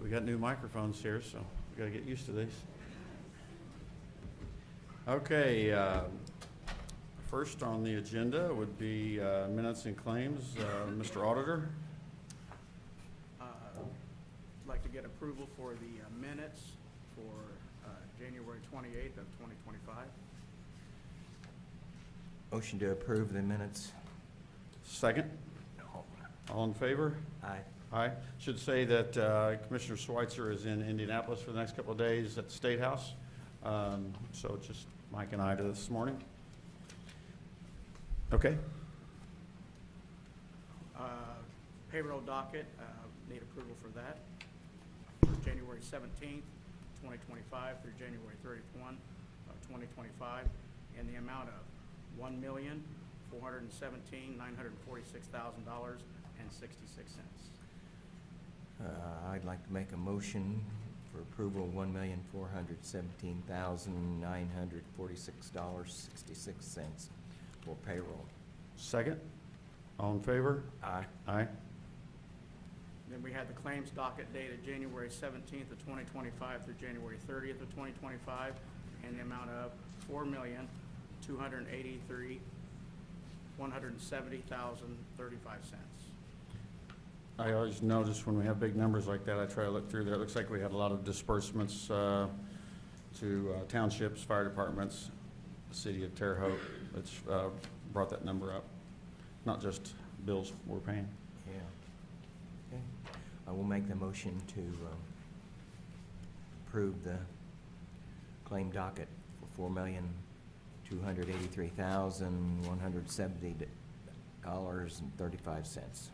We got new microphones here, so we got to get used to these. Okay, first on the agenda would be minutes and claims. Mr. Auditor? I'd like to get approval for the minutes for January 28th of 2025. Motion to approve the minutes. Second? All in favor? Aye. Aye. Should say that Commissioner Schweitzer is in Indianapolis for the next couple of days at the State House. So just Mike and I this morning. Okay. Payroll docket, need approval for that. For January 17th, 2025 through January 31 of 2025 in the amount of $1,417,946,000.66. I'd like to make a motion for approval of $1,417,946.66 for payroll. Second? All in favor? Aye. Aye. Then we had the claims docket dated January 17th of 2025 through January 30th of 2025 in the amount of $4,283,170,035. I always notice when we have big numbers like that, I try to look through there. It looks like we had a lot of disbursements to townships, fire departments, the city of Terre Haute, which brought that number up, not just bills we're paying. Yeah. Okay. I will make the motion to approve the claim docket for $4,283,170.35.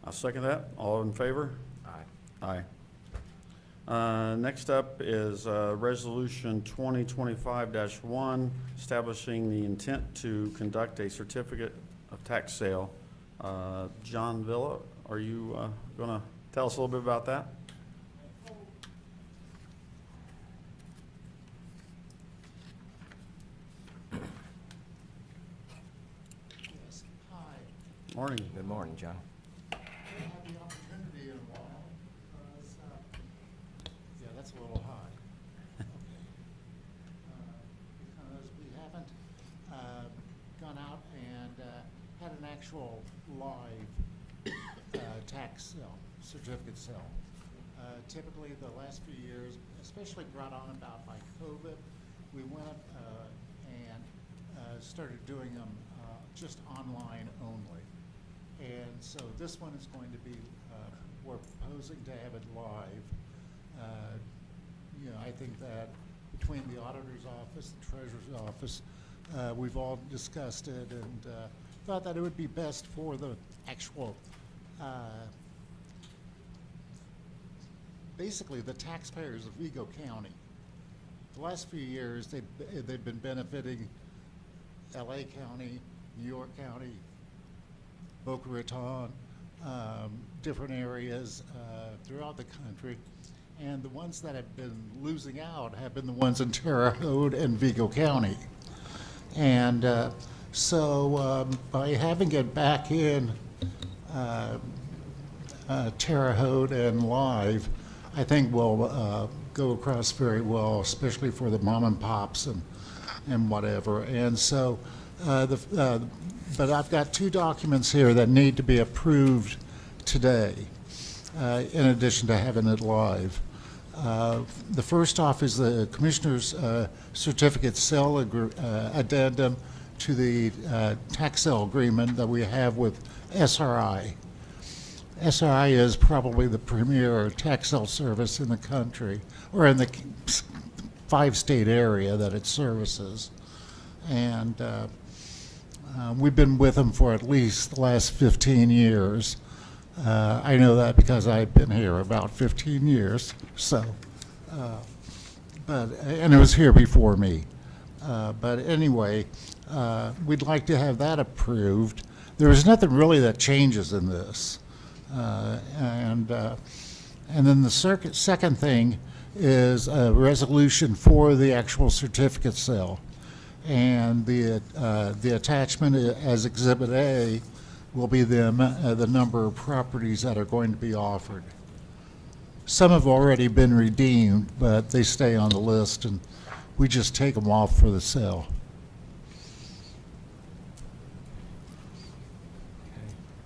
I'll second that. All in favor? Aye. Aye. Next up is Resolution 2025-1, establishing the intent to conduct a certificate of tax sale. John Villa, are you going to tell us a little bit about that? Yes, hi. Morning. Good morning, John. I had the opportunity in a while, because, yeah, that's a little high. Okay. Because we haven't gone out and had an actual live tax sale, certificate sale. Typically, the last few years, especially brought on about by COVID, we went and started doing them just online only. And so this one is going to be, we're proposing to have it live. You know, I think that between the auditor's office, the treasurer's office, we've all discussed it and thought that it would be best for the actual, basically the taxpayers of Vigo County. The last few years, they've been benefiting LA County, New York County, Boca Raton, different areas throughout the country. And the ones that have been losing out have been the ones in Terre Haute and Vigo County. And so by having it back in Terre Haute and live, I think will go across very well, especially for the mom and pops and whatever. And so, but I've got two documents here that need to be approved today, in addition to having it live. The first off is the Commissioner's certificate sale addendum to the tax sale agreement that we have with SRI. SRI is probably the premier tax sale service in the country, or in the 5-state area that it services. And we've been with them for at least the last 15 years. I know that because I've been here about 15 years. So, and it was here before me. But anyway, we'd like to have that approved. there is nothing really that changes in this. And then the second thing is a resolution for the actual certificate sale. And the attachment as Exhibit A will be the number of properties that are going to be offered. Some have already been redeemed, but they stay on the list, and we just take them off for the sale.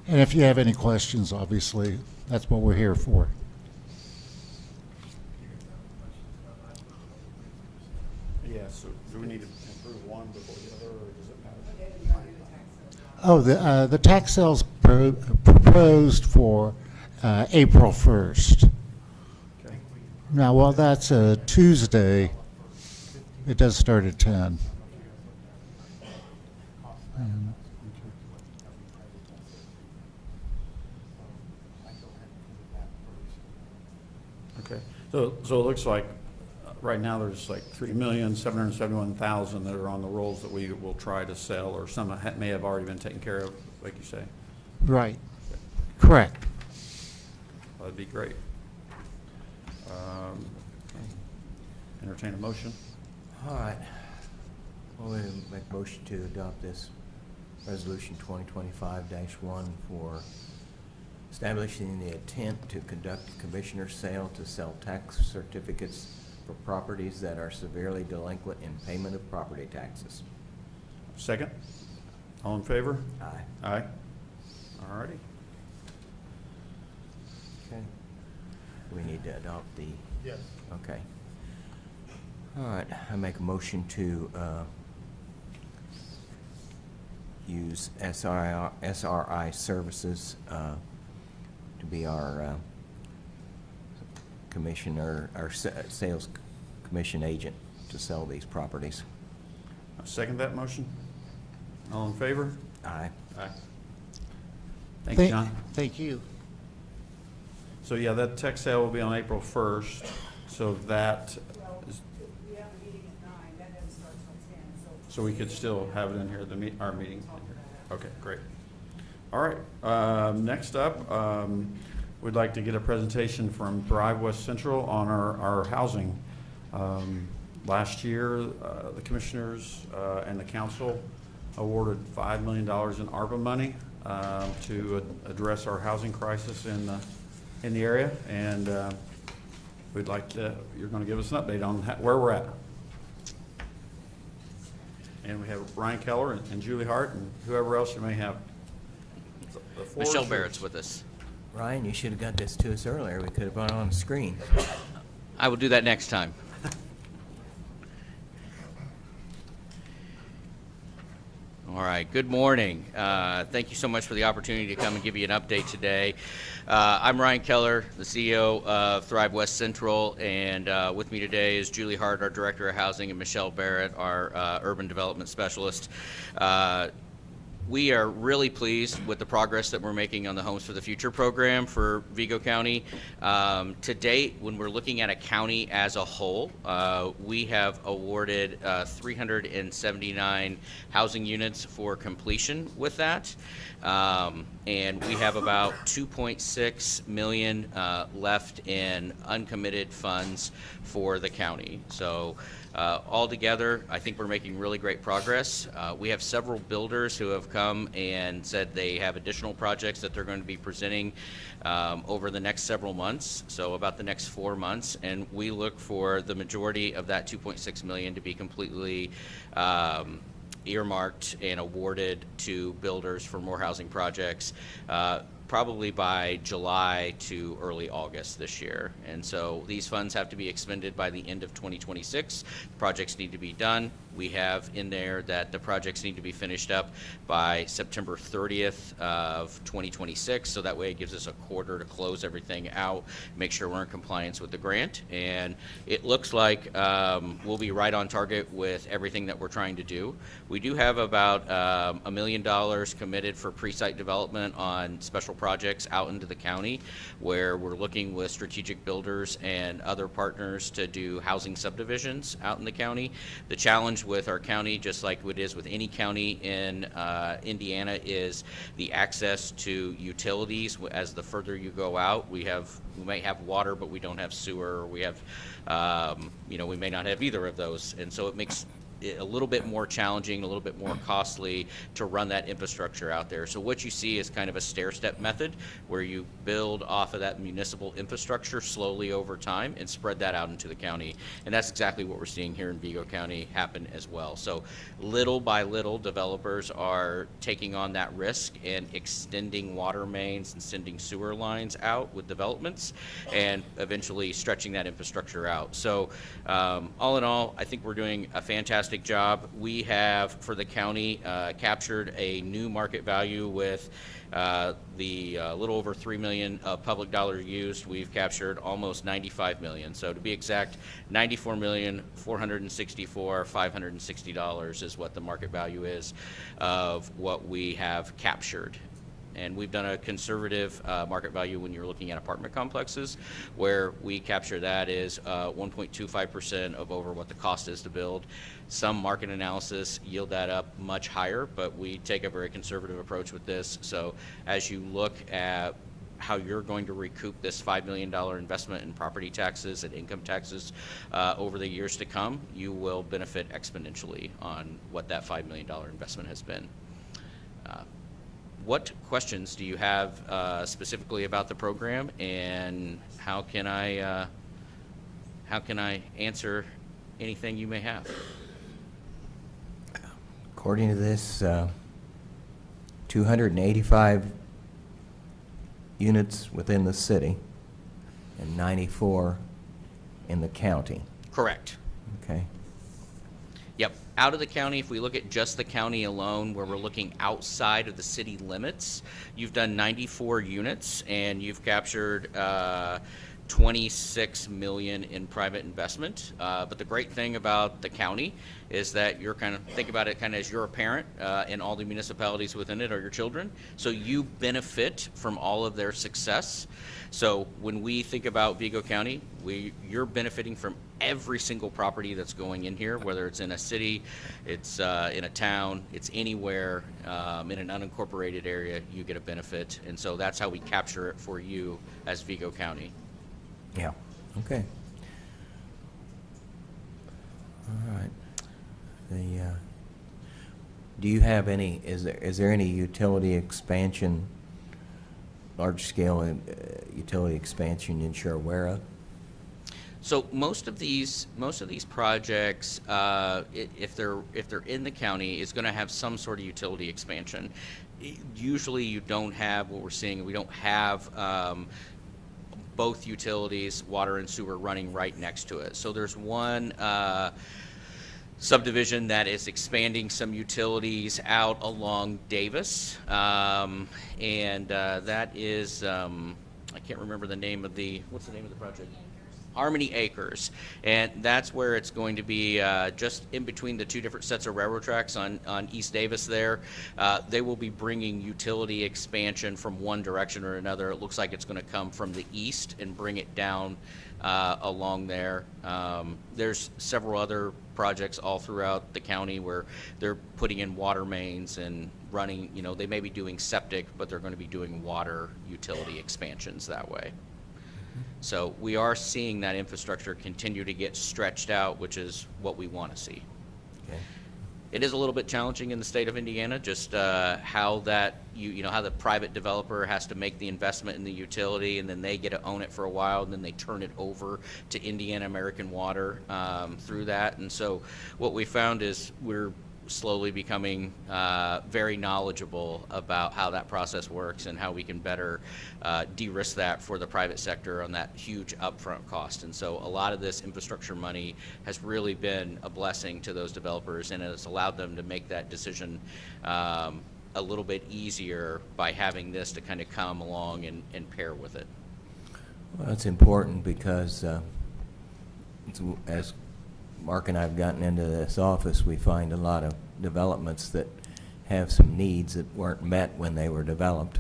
And if you have any questions, obviously, that's what we're here for. Yeah, so do we need to approve one before the other, or does it matter? Oh, the tax sale's proposed for April 1st. Okay. Now, while that's a Tuesday, it does start at 10. Okay, so it looks like right now there's like 3,771,000 that are on the rolls that we will try to sell, or some may have already been taken care of, like you say. Right. Correct. That'd be great. Entertain a motion. All right. Well, we make a motion to adopt this resolution 2025-1 for establishing the intent to conduct a commissioner's sale to sell tax certificates for properties that are severely delinquent in payment of property taxes. Second? All in favor? Aye. Aye. All righty. Okay. We need to adopt the... Yes. Okay. All right, I make a motion to use SRI Services to be our commissioner, our sales commission agent to sell these properties. I second that motion. All in favor? Aye. Aye. Thank you, John. Thank you. So yeah, that tax sale will be on April 1st, so that Well, is, we have a meeting at 9, that doesn't start till 10, so we could still have it in here, our meeting. Talk in here. about Okay, great. All right, next up, we'd like to get a presentation from Thrive West Central on our housing. Last year, the commissioners and the council awarded $5 million in ARPA money to address our housing crisis in the area, and we'd like to, you're going to give us an update on where we're at. And we have Ryan Keller and Julie Hart and whoever else you may have. The floor is Michelle yours. Barrett's with us. Ryan, you should have got this to us earlier. We could have put it on the screen. I will do that next time. All right, good morning. Thank you so much for the opportunity to come and give you an update today. I'm Ryan Keller, the CEO of Thrive West Central, and with me today is Julie Hart, our Director of Housing, and Michelle Barrett, our Urban Development Specialist. We are really pleased with the progress that we're making on the Homes for the Future program for Vigo County. To date, when we're looking at a county as a whole, we have awarded 379 housing units for completion with that. And we have about 2.6 million left in uncommitted funds for the county. So altogether, I think we're making really great progress. We have several builders who have come and said they have additional projects that they're going to be presenting over the next several months, so about the next 4 months, and we look for the majority of that 2.6 million to be completely earmarked and awarded to builders for more housing projects, probably by July to early August this year. And so these funds have to be expended by the end of 2026. Projects need to be done. We have in there that the projects need to be finished up by September 30th of 2026, so that way it gives us a quarter to close everything out, make sure we're in compliance with the grant. And it looks like we'll be right on target with everything that we're trying to do. We do have about $1 million committed for pre-site development on special projects out into the county where we're looking with strategic builders and other partners to do housing subdivisions out in the county. The challenge with our county, just like it is with any county in Indiana, is the access to utilities. As the further you go out, we might have water, but we don't have sewer, or we have, we may not have either of those. And so it makes it a little bit more challenging, a little bit more costly to run that infrastructure out there. So what you see is kind of a stair-step method where you build off of that municipal infrastructure slowly over time and spread that out into the county. And that's exactly what we're seeing here in Vigo County happen as well. So little by little, developers are taking on that risk and extending water mains and sending sewer lines out with developments and eventually stretching that infrastructure out. So all in all, I think we're doing a fantastic job. We have, for the county, captured a new market value with the little over $3 million of public dollars used. We've captured almost $95 million. So to be exact, $94,464,560 is what the market value is of what we have captured. And we've done a conservative market value when you're looking at apartment complexes, where we capture that is 1.25% of over what the cost is to build. Some market analysis yield that up much higher, but we take a very conservative approach with this. So as you look at how you're going to recoup this $5 million investment in property taxes and income taxes over the years to come, you will benefit exponentially on what that $5 million investment has been. What questions do you have specifically about the program, and how can I answer anything you may have? According to this, 285 units within the city and 94 in the county. Correct. Okay. Yep. Out of the county, if we look at just the county alone, where we're looking outside of the city limits, you've done 94 units and you've captured 26 million in private investment. But the great thing about the county is that you're think about it kind of as you're a parent, and all the municipalities within it are your children. So you benefit from all of their success. So when we think about Vigo County, you're benefiting from every single property that's going in here, whether it's in a city, it's in a town, it's anywhere, in an unincorporated area, you get a benefit. And so that's how we capture it for you as Vigo County. Yeah. Okay. All right. Do you have any? Is there any utility expansion, large scale utility expansion you're aware of? So most of these projects, if they're in the county, is going to have some sort of utility expansion. Usually, you don't have what we're seeing. We don't have both utilities, water and sewer, running right next to it. So there's one subdivision that is expanding some utilities out along Davis, and that is I can't remember the name of what's the name of the project? Harmony Acres, and that's where it's going to be just in between the two different sets of railroad tracks on East Davis there. They will be bringing utility expansion from one direction or another. It looks like it's going to come from the east and bring it down along there. There's several other projects all throughout the county where they're putting in water mains and running, they may be doing septic, but they're going to be doing water utility expansions that way. So we are seeing that infrastructure continue to get stretched out, which is what we want to see. Okay. It is a little bit challenging in the state of Indiana, just how that how the private developer has to make the investment in the utility, and then they get to own it for a while, and then they turn it over to Indiana American Water through that. And so what we found is we're slowly becoming very knowledgeable about how that process works and how we can better de-risk that for the private sector on that huge upfront cost. And so a lot of this infrastructure money has really been a blessing to those developers, and it's allowed them to make that decision a little bit easier by having this to kind of come along and pair with it. Well, that's important because as Mark and I have gotten into this office, we find a lot of developments that have some needs that weren't met when they were developed.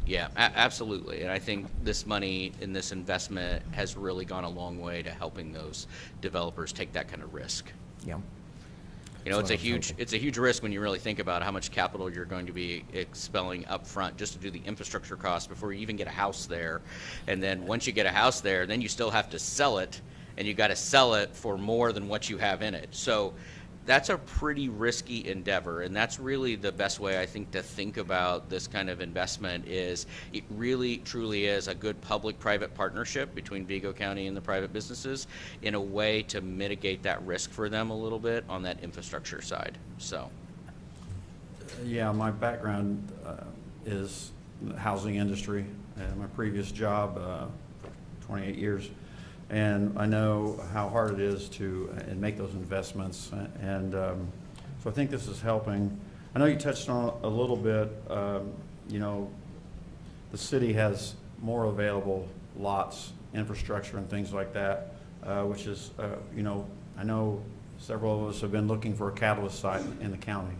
Yeah, absolutely. And I think this money in this investment has really gone a long way to helping those developers take that kind of risk. Yeah. You know, That's what I was hoping. it's a huge risk when you really think about how much capital you're going to be expelling up front just to do the infrastructure costs before you even get a house there. And then once you get a house there, then you still have to sell it, and you got to sell it for more than what you have in it. So that's a pretty risky endeavor, and that's really the best way I think to think about this kind of investment. Is it really truly is a good public-private partnership between Vigo County and the private businesses in a way to mitigate that risk for them a little bit on that infrastructure side. So Yeah, my background is the housing industry, and my previous job for 28 years. And I know how hard it is to make those investments. And so I think this is helping. I know you touched on a little bit, you know, the city has more available lots, infrastructure and things like that, which is, you know, I know several of us have been looking for a catalyst site in the county.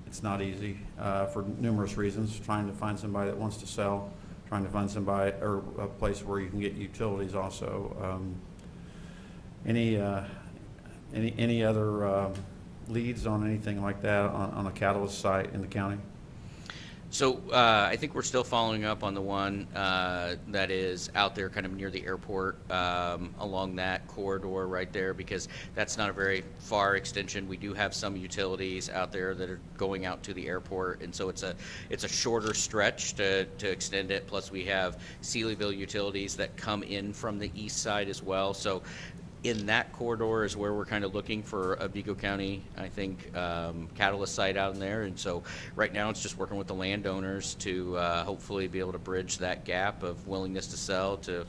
It's not easy for numerous reasons, trying to find somebody that wants to sell, trying to find somebody or a place where you can get utilities also. Any other leads on anything like that on a catalyst site in the county? So I think we're still following up on the one that is out there kind of near the airport, along that corridor right there, because that's not a very far extension. We do have some utilities out there that are going out to the airport, and so it's a shorter stretch to extend it. Plus we have Sealyville utilities that come in from the east side as well. So in that corridor is where we're kind of looking for a Vigo County, I think, catalyst site out in there. And so right now it's just working with the landowners to hopefully be able to bridge that gap of willingness to sell to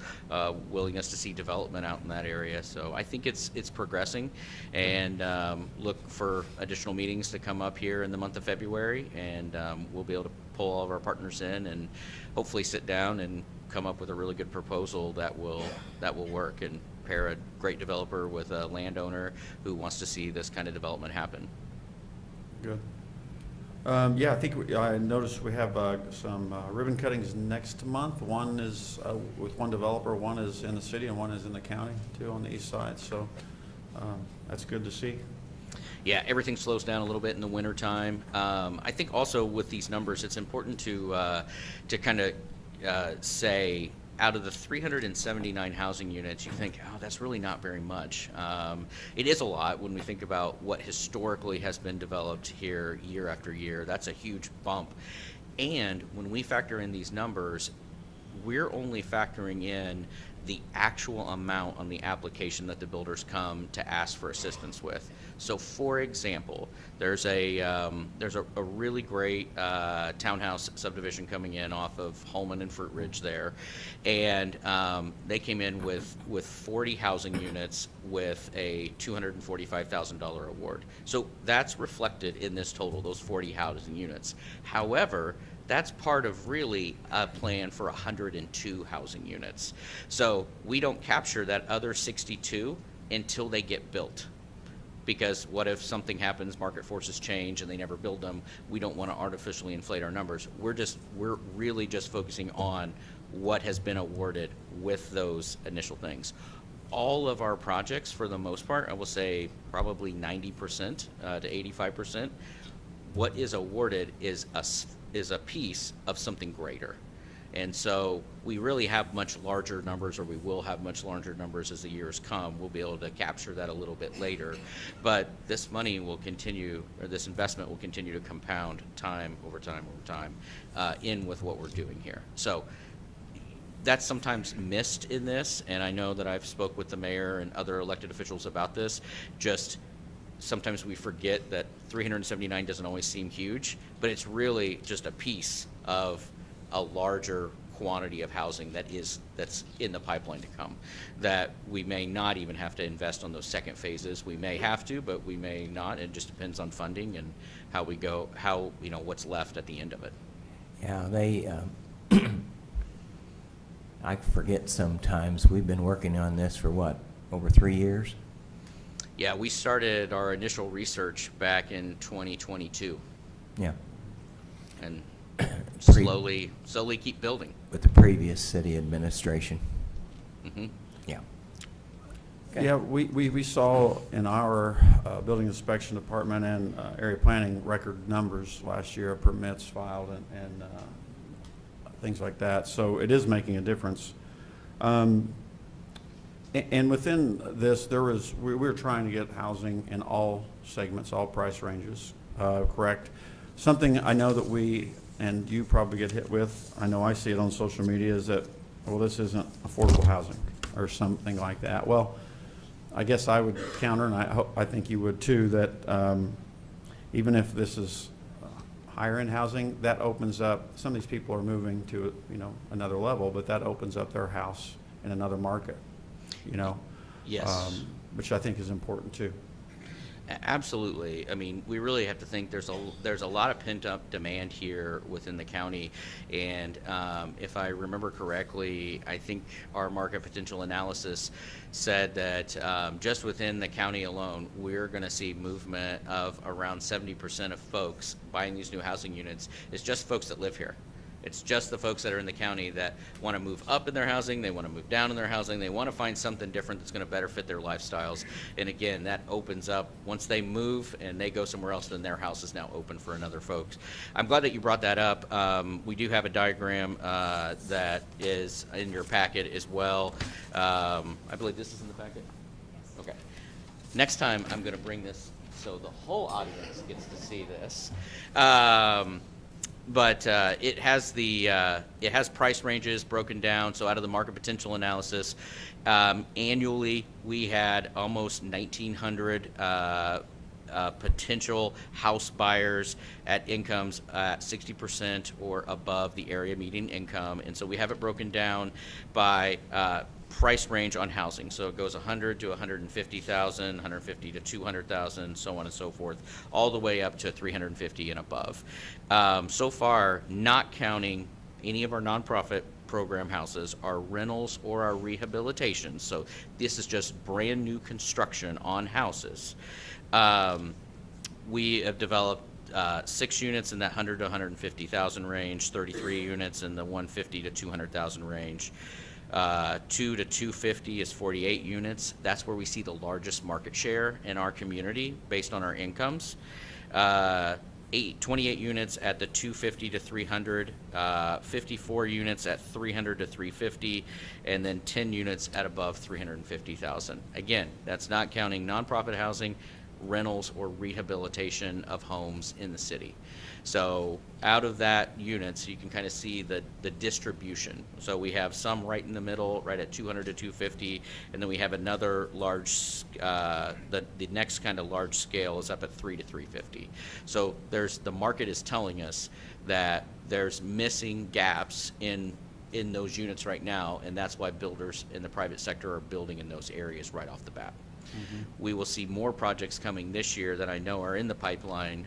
willingness to see development out in that area. So I think it's progressing, and look for additional meetings to come up here in the month of February, and we'll be able to pull all of our partners in and hopefully sit down and come up with a really good proposal that will work and pair a great developer with a landowner who wants to see this kind of development happen. Good. Yeah, I think I noticed we have some ribbon cuttings next month. One is with one developer, one is in the city, and one is in the county too on the east side. So that's good to see. Yeah, everything slows down a little bit in the wintertime. I think also with these numbers, it's important to kind of say, out of the 379 housing units, you think, oh, that's really not very much. It is a lot when we think about what historically has been developed here year after year. That's a huge bump. And when we factor in these numbers, we're only factoring in the actual amount on the application that the builders come to ask for assistance with. So, for example, there's a really great townhouse subdivision coming in off of Holman and Fruit Ridge there, and they came in with 40 housing units with a $245,000 award. So that's reflected in this total, those 40 housing units. However, that's part of really a plan for 102 housing units. So we don't capture that other 62 until they get built. Because what if something happens, market forces change, and they never build them? We don't want to artificially inflate our numbers. We're really just focusing on what has been awarded with those initial things. All of our projects, for the most part, I will say probably 90% to 85%, what is awarded is a piece of something greater. And so we really have much larger numbers, or we will have much larger numbers as the years come. We'll be able to capture that a little bit later. But this money will continue, or this investment will continue to compound time over time over time in with what we're doing here. So that's sometimes missed in this, and I know that I've spoke with the mayor and other elected officials about this. Just sometimes we forget that 379 doesn't always seem huge, but it's really just a piece of a larger quantity of housing that's in the pipeline to come, that we may not even have to invest on those second phases. We may have to, but we may not. It just depends on funding and how we go, what's left at the end of it. Yeah, they, I forget sometimes, we've been working on this for what, over 3 years? Yeah, we started our initial research back in 2022. Yeah. And slowly keep building. With the previous city administration. Mhm. Yeah. Yeah, we saw in our building inspection department and area planning record numbers last year of permits filed and things like that. So it is making a difference. And within this, we were trying to get housing in all segments, all price ranges, correct? Something I know that we, and you probably get hit with, I know I see it on social media, is that, well, this isn't affordable housing or something like that. Well, I guess I would counter, and I think you would too, that even if this is higher end housing, that opens up, some of these people are moving to, another level, but that opens up their house in another market, Yes. which I think is important too. Absolutely. I mean, we really have to think there's a lot of pent-up demand here within the county, and if I remember correctly, I think our market potential analysis said that just within the county alone, we're going to see movement of around 70% of folks buying these new housing units. It's just folks that live here. It's just the folks that are in the county that want to move up in their housing, they want to move down in their housing, they want to find something different that's going to better fit their lifestyles. And again, that opens up, once they move and they go somewhere else, then their house is now open for another folks. I'm glad that you brought that up. We do have a diagram that is in your packet as well. I believe this is in the packet? Okay. Next time, I'm going to bring this so the whole audience gets to see this. But it has price ranges broken down. So out of the market potential analysis, annually we had almost 1,900 potential house buyers at incomes at 60% or above the area median income, and so we have it broken down by price range on housing. So it goes 100 to 150,000, 150 to 200,000, so on and so forth, all the way up to 350 and above. So far, not counting any of our nonprofit program houses, our rentals or our rehabilitations. So this is just brand new construction on houses. We have developed 6 units in that 100 to 150,000 range, 33 units in the 150 to 200,000 range. 2 to 250 is 48 units. That's where we see the largest market share in our community based on our incomes. 28 units at the 250 to 300, 54 units at 300 to 350, and then 10 units at above 350,000. Again, that's not counting nonprofit housing, rentals, or rehabilitation of homes in the city. So out of that units, you can kind of see the distribution. So we have some right in the middle, right at 200 to 250, and then we have another large, the next kind of large scale is up at 3 to 350. So the market is telling us that there's missing gaps in those units right now, and that's why builders in the private sector are building in those areas right off the bat. Mm-hmm. We will see more projects coming this year that I know are in the pipeline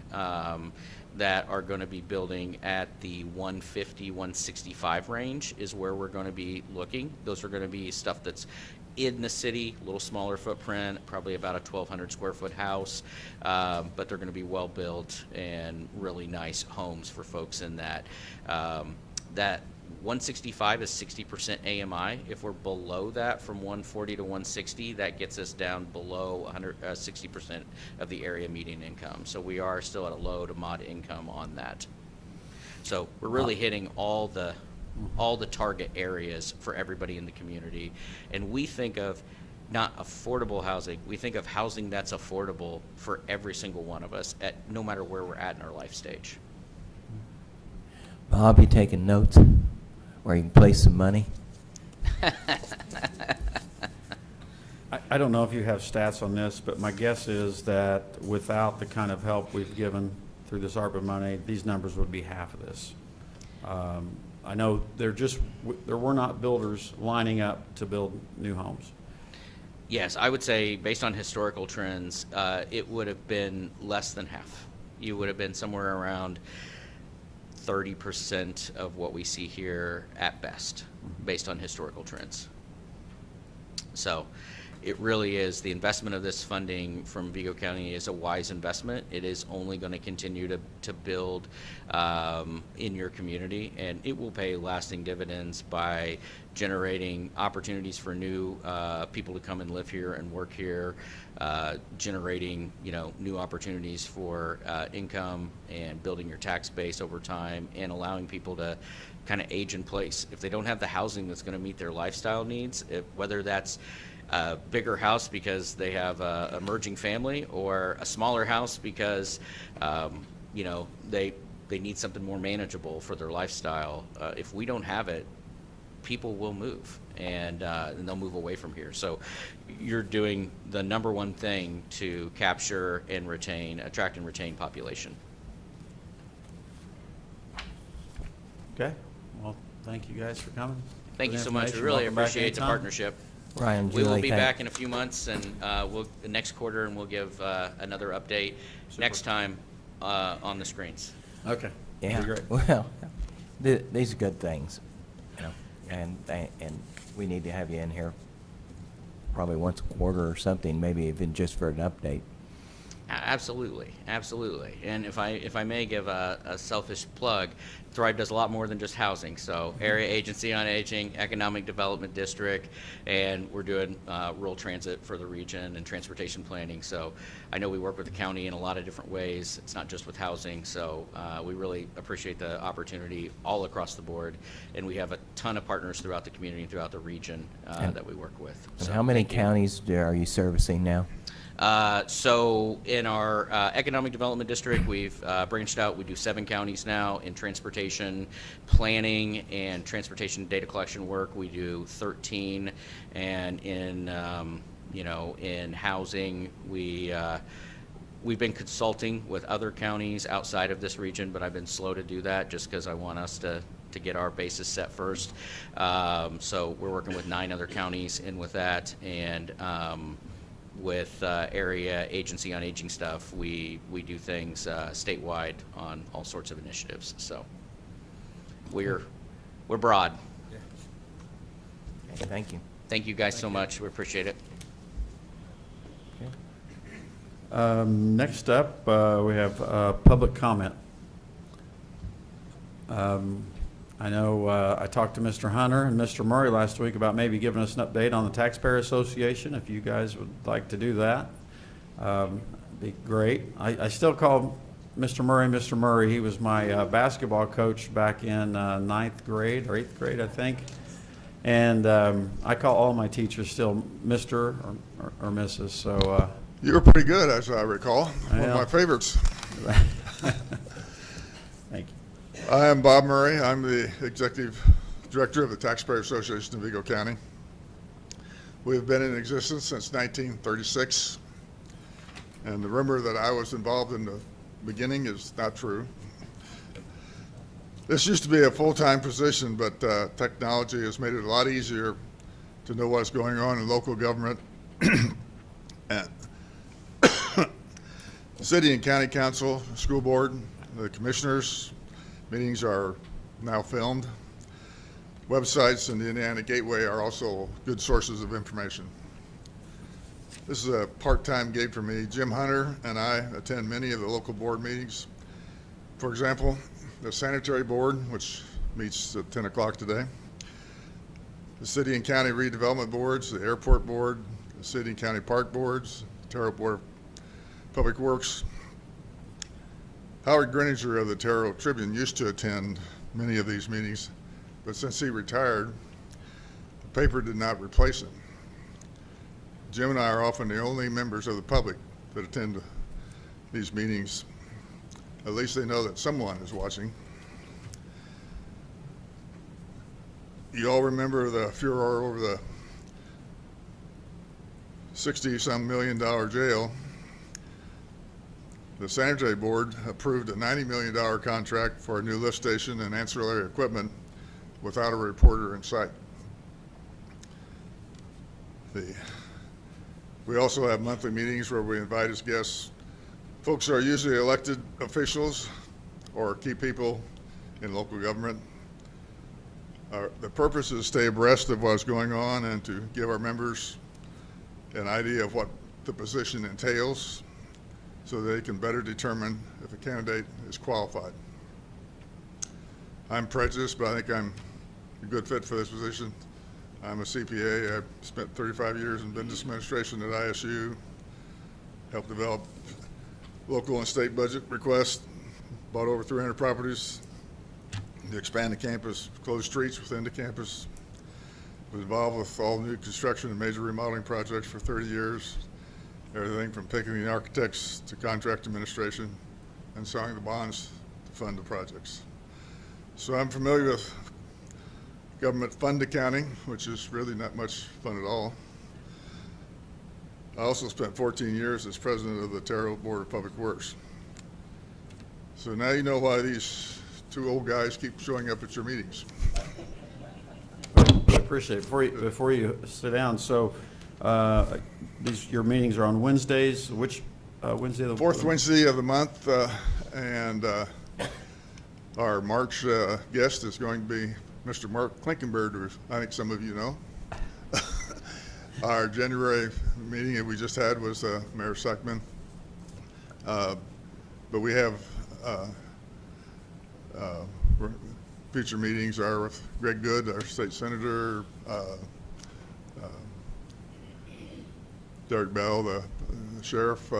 that are going to be building at the 150, 165 range is where we're going to be looking. Those are going to be stuff that's in the city, a little smaller footprint, probably about a 1,200 square foot house, but they're going to be well built and really nice homes for folks in that. That 165 is 60% AMI. If we're below that from 140 to 160, that gets us down below 60% of the area median income. So we are still at a low to mod income on that. So we're really hitting all the target areas for everybody in the community. And we think of not affordable housing, we think of housing that's affordable for every single one of us at no matter where we're at in our life stage. Bob, you taking notes where you can place some money? I don't know if you have stats on this, but my guess is that without the kind of help we've given through this ARPA money, these numbers would be half of this. I know there were not builders lining up to build new homes. Yes, I would say based on historical trends, it would have been less than half. You would have been somewhere around 30% of what we see here at best, based on historical trends. So it really is, the investment of this funding from Vigo County is a wise investment. It is only going to continue to build in your community, and it will pay lasting dividends by generating opportunities for new people to come and live here and work here, generating, new opportunities for income and building your tax base over time, and allowing people to kind of age in place. If they don't have the housing that's going to meet their lifestyle needs, whether that's a bigger house because they have a emerging family, or a smaller house because they need something more manageable for their lifestyle, if we don't have it, people will move, and they'll move away from here. So you're doing the number one thing to capture and attract and retain population. Okay, well, thank you guys for coming. Thank you Good so much. We information. really Welcome back appreciate the anytime. partnership. Ryan, We will Julie, be thank- back in a few months, and the next quarter, and we'll give another update next time on the screens. Okay. Yeah, Be great. well, these are good things, and we need to have you in here probably once a quarter or something, maybe even just for an update. Absolutely, absolutely. And if I may give a selfish plug, Thrive does a lot more than just housing. So Area Agency on Aging, Economic Development District, and we're doing rural transit for the region and transportation planning. So I know we work with the county in a lot of different ways. It's not just with housing. So we really appreciate the opportunity all across the board. And we have a ton of partners throughout the community and throughout the region that we work with. And So how many thank you. counties are you servicing now? So in our Economic Development District, we've branched out. We do 7 counties now. In transportation planning and transportation data collection work, we do 13. And in in housing, we've been consulting with other counties outside of this region, but I've been slow to do that just because I want us to get our bases set first. So we're working with 9 other counties in with that, and with Area Agency on Aging stuff, we do things statewide on all sorts of initiatives. So we're broad. Okay, thank you. Thank you guys so much. We appreciate it. Next up, we have public comment. I know I talked to Mr. Hunter and Mr. Murray last week about maybe giving us an update on the Taxpayer Association. If you guys would like to do that, be great. I still call Mr. Murray. He was my basketball coach back in 9th grade or 8th grade, I think. And I call all my teachers still Mr. or Mrs. So You were pretty good, as I recall. One of Yeah. my favorites. thank you. I am Bob Murray. I'm the Executive Director of the Taxpayer Association of Vigo County. We've been in existence since 1936, and the rumor that I was involved in the beginning is not true. This used to be a full-time position, but technology has made it a lot easier to know what's going on in local government. And City and County Council, School Board, the commissioners, meetings are now filmed. Websites and the Indiana Gateway are also good sources of information. This is a part-time gig for me. Jim Hunter and I attend many of the local board meetings. For example, the Sanitary Board, which meets at 10 o'clock today, the City and County Redevelopment Boards, the Airport Board, the City and County Park Boards, Terrell Board of Public Works. Howard Greninger of the Terrell Tribune used to attend many of these meetings, but since he retired, the paper did not replace him. Jim and I are often the only members of the public that attend these meetings. At least they know that someone is watching. You all remember the furor over the $60-some million jail. The Sanitary Board approved a $90 million contract for a new lift station and ancillary equipment without a reporter in sight. We also have monthly meetings where we invite as guests folks who are usually elected officials or key people in local government. The purpose is to stay abreast of what's going on and to give our members an idea of what the position entails so they can better determine if a candidate is qualified. I'm prejudiced, but I think I'm a good fit for this position. I'm a CPA. I've spent 35 years in business administration at ISU, helped develop local and state budget requests, bought over 300 properties to expand the campus, close streets within the campus, was involved with all new construction and major remodeling projects for 30 years, everything from picking the architects to contract administration and selling the bonds to fund the projects. So I'm familiar with government fund accounting, which is really not much fun at all. I also spent 14 years as president of the Terre Haute Board of Public Works. So now you know why these two old guys keep showing up at your meetings. I appreciate it. Before you sit down, so your meetings are on Wednesdays. Which Wednesday? Of the Fourth Wednesday of the month, and our March guest is going to be Mr. Mark Klinkenberg, who I think some of you know. Our January meeting that we just had was Mayor Sackman. But we have future meetings are with Greg Good, our state senator, Derek Bell, the sheriff.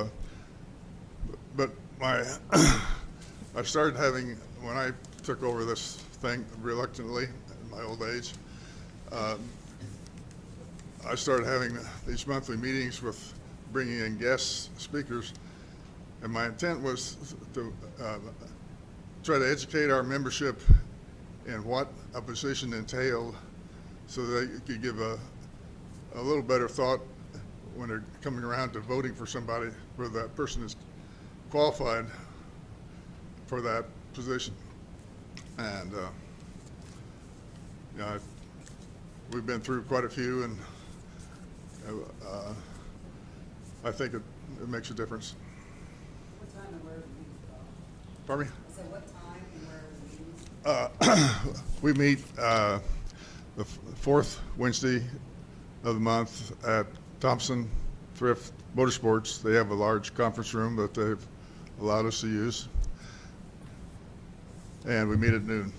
But I started having, when I took over this thing reluctantly in my old age, I started having these monthly meetings with bringing in guest speakers, and my intent was to try to educate our membership in what a position entailed so they could give a little better thought when they're coming around to voting for somebody, whether that person is qualified for that position. And you know, we've been through quite a few, and I think it makes a difference. What time and where are the meetings? Pardon me? I said, what time and where are the meetings? We meet the fourth Wednesday of the month at Thompson Thrift Motorsports. They have a large conference room that they've allowed us to use. And we meet at noon.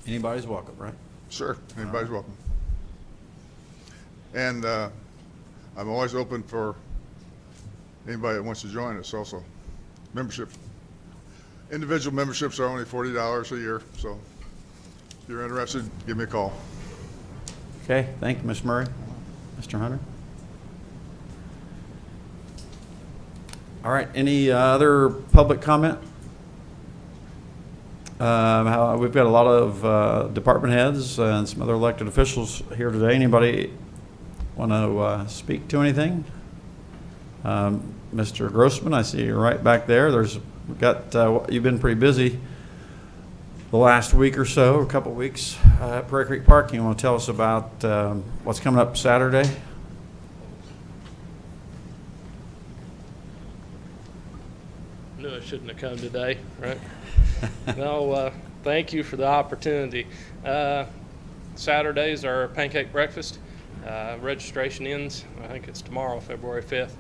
Anybody's welcome, right? Sure, anybody's welcome. And I'm always open for anybody that wants to join us also. Membership. Individual memberships are only $40 a year, so if you're interested, give me a call. Okay, thank you, Ms. Murray. Mr. Hunter? All right, any other public comment? We've got a lot of department heads and some other elected officials here today. Anybody want to speak to anything? Mr. Grossman, I see you're right back there. You've been pretty busy the last week or so, a couple weeks at Prairie Creek Park. You want to tell us about what's coming up Saturday? Knew I shouldn't have come today, right? No, thank you for the opportunity. Saturday's our pancake breakfast. Registration ends, I think it's tomorrow, February 5th.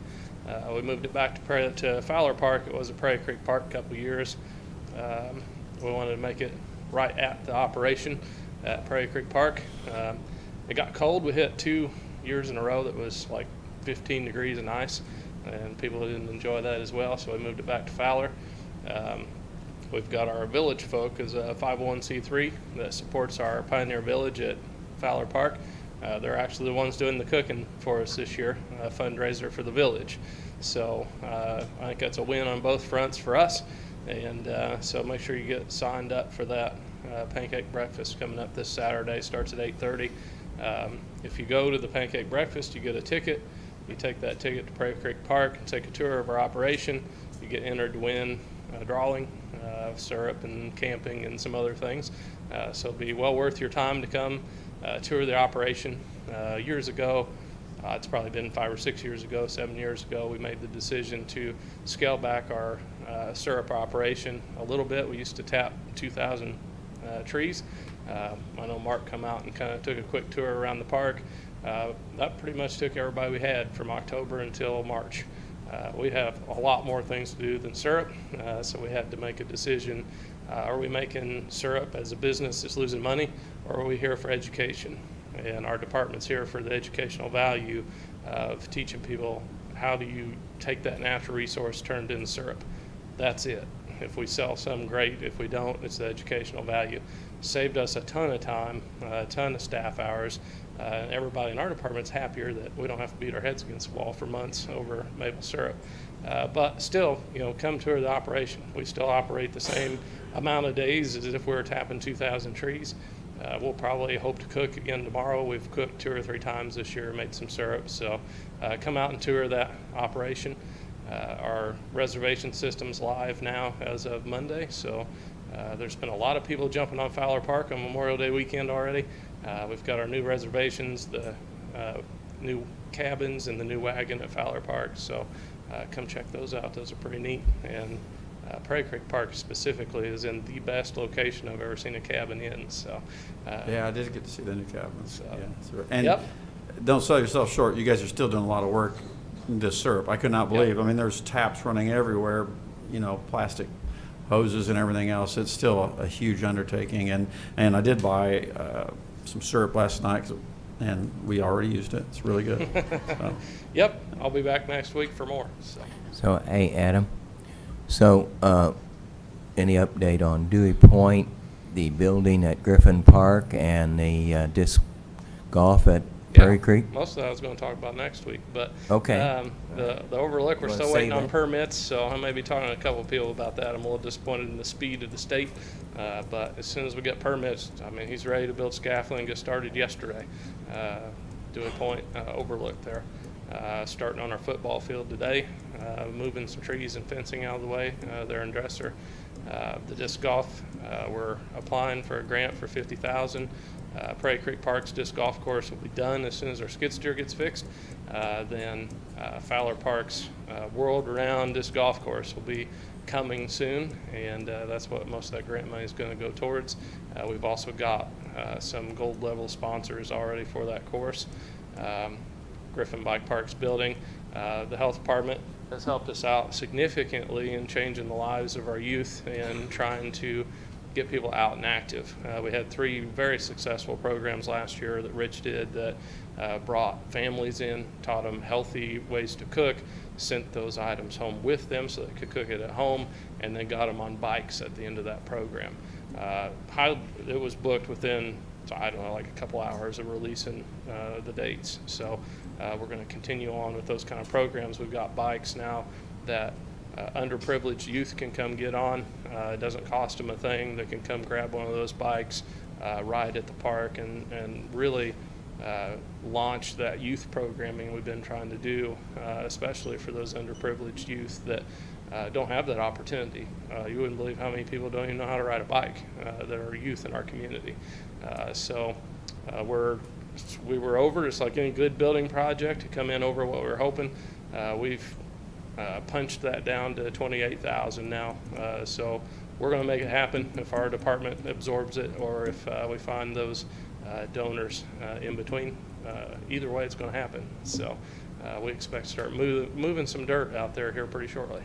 We moved it back to Fowler Park. It was at Prairie Creek Park a couple years. We wanted to make it right at the operation at Prairie Creek Park. It got cold. We hit 2 years in a row that was like 15 degrees and ice, and people didn't enjoy that as well, so we moved it back to Fowler. We've got our Village Folk as a 501c3 that supports our Pioneer Village at Fowler Park. They're actually the ones doing the cooking for us this year, a fundraiser for the village. So I think that's a win on both fronts for us. And so make sure you get signed up for that pancake breakfast coming up this Saturday. Starts at 8:30. If you go to the pancake breakfast, you get a ticket. You take that ticket to Prairie Creek Park and take a tour of our operation. You get entered to win a drawing, syrup and camping and some other things. So it'll be well worth your time to come tour the operation. Years ago, it's probably been 5 or 6 years ago, 7 years ago, we made the decision to scale back our syrup operation a little bit. We used to tap 2,000 trees. I know Mark come out and kind of took a quick tour around the park. That pretty much took everybody we had from October until March. We have a lot more things to do than syrup, so we had to make a decision. Are we making syrup as a business that's losing money, or are we here for education? And our department's here for the educational value of teaching people how do you take that natural resource turned into syrup. That's it. If we sell some, great. If we don't, it's the educational value. Saved us a ton of time, a ton of staff hours, and everybody in our department's happier that we don't have to beat our heads against the wall for months over maple syrup. But still, come tour the operation. We still operate the same amount of days as if we were tapping 2,000 trees. We'll probably hope to cook again tomorrow. We've cooked 2 or 3 times this year, made some syrup. So come out and tour that operation. Our reservation system's live now as of Monday. So there's been a lot of people jumping on Fowler Park on Memorial Day weekend already. We've got our new reservations, the new cabins, and the new wagon at Fowler Park. So come check those out. Those are pretty neat. And Prairie Creek Park specifically is in the best location I've ever seen a cabin in. So Yeah, I did get to see the new cabins. So- Yeah, so- And Yep. don't sell yourself short. You guys are still doing a lot of work in this syrup. I could not believe. I mean, there's taps running everywhere, plastic hoses and everything else. It's still a huge undertaking. And I did buy some syrup last night, and we already used it. It's really good. So, Yep, I'll be back next week for more. So, hey, Adam, any update on Dewey Point, the building at Griffin Park, and the disc golf at Prairie Creek? Most of that I was going to talk about next week, but Okay. the Overlook, You we're wanna still waiting save on it? permits, so I may be talking to a couple of people about that. I'm a little disappointed in the speed of the state, but as soon as we get permits, I mean, he's ready to build scaffolding, get started yesterday. Dewey Point Overlook there. Starting on our football field today, moving some trees and fencing out of the way there in Dresser. The disc golf, we're applying for a grant for $50,000. Prairie Creek Park's disc golf course will be done as soon as our skid steer gets fixed. Then Fowler Park's world-renowned disc golf course will be coming soon, and that's what most of that grant money is going to go towards. We've also got some gold level sponsors already for that course. Griffin Bike Park's building. The health department has helped us out significantly in changing the lives of our youth and trying to get people out and active. We had 3 very successful programs last year that Rich did that brought families in, taught them healthy ways to cook, sent those items home with them so they could cook it at home, and then got them on bikes at the end of that program. It was booked within, I don't know, like a couple hours of releasing the dates. So we're going to continue on with those kind of programs. We've got bikes now that underprivileged youth can come get on. It doesn't cost them a thing. They can come grab one of those bikes, ride at the park, and really launch that youth programming we've been trying to do, especially for those underprivileged youth that don't have that opportunity. You wouldn't believe how many people don't even know how to ride a bike that are youth in our community. So we were over, just like any good building project, to come in over what we were hoping. We've punched that down to 28,000 now. So we're going to make it happen if our department absorbs it, or if we find those donors in between. Either way, it's going to happen. So we expect to start moving some dirt out there here pretty shortly.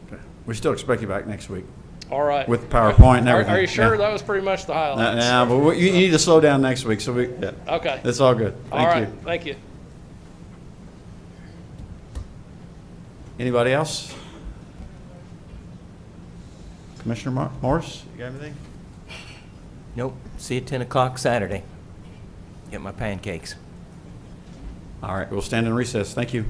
okay. We still expect you back next week. All right. With PowerPoint and Are everything. you sure? Yeah. That was pretty much the highlights. Nah, but you need to slow down next week. So yeah. Okay. It's all good. All Thank right. you. Thank you. Anybody else? Commissioner Morris, you got anything? Nope. See you at 10 o'clock Saturday. Get my pancakes. All right, we'll stand in recess. Thank you.